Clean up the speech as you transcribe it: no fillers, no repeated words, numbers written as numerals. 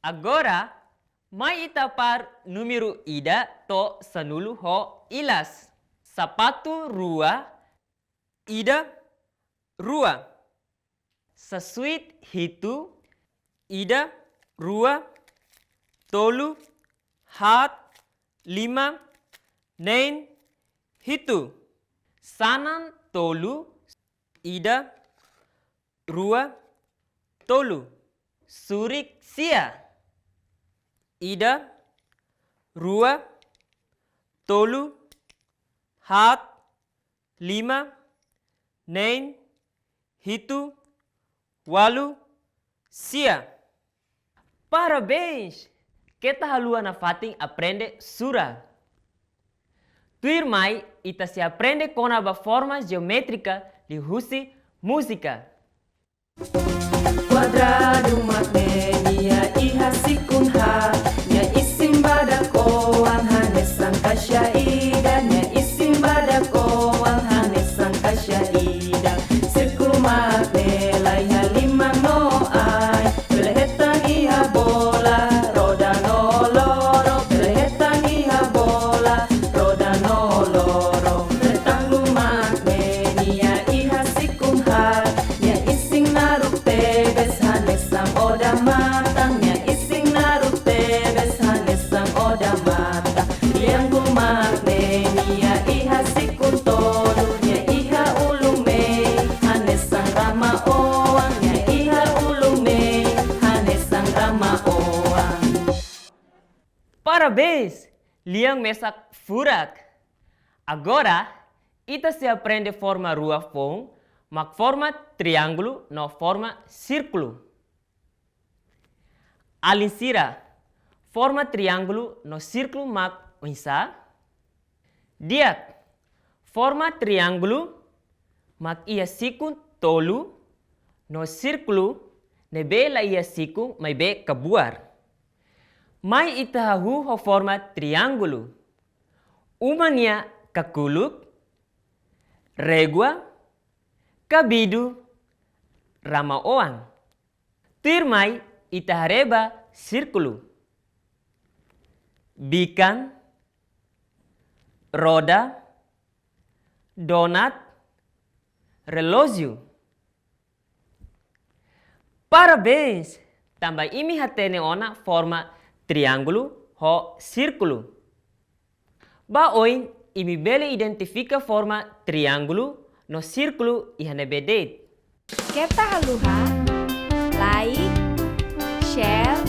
Agora, mai itapar número ida to sanulu ho ilas. Sapatu rua, ida rua. Sasuit hitu, ida rua, tolu, hat, lima, nen, hitu. Sanan tolu, ida rua, tolu. Surik sia, ida rua, tolu, hat, lima, nen, hitu, walu, sia. Parabéns! Kita halua na fating aprende sura. Tuir mai, ita se aprende com a formas geométrica de husi música. Quadrado magnesia iha sikun ha nya isim badako ang hanesan kasyaida nya isim badako ang hanesan kasyaida sirkul magnela iha lima no ai belehetang iha bola roda no loro belehetang iha bola roda no loro retanglu magnenia iha sikun ha nya ising narupe hanesang oda matangnya ising narupe bes hanesang oda mata yang magnenia iha sikun tolunya iha ulume hanesang rama oangnya iha ulume hanesang rama oang. Parabéns! Liang mesak furak. Agora, ita se aprende forma rua fong, mak forma triângulo no forma círculo. Alinsira, forma triângulo no círculo mak unsa. Diak, forma triângulo mak ia sikun tolu no círculo nebe la ia sikun mai be kabuar. Mai itahu ho forma triângulo. Umania kakuluk, regua, kabidu, rama oang. Tirmai itahareba círculo. Bikan, roda, donat, relógio. Parabéns! Tambah imi hatene ona forma triângulo ho círculo. Baoin imi bele identifica forma triângulo no círculo ihane bedet. Kita haluha, like, share,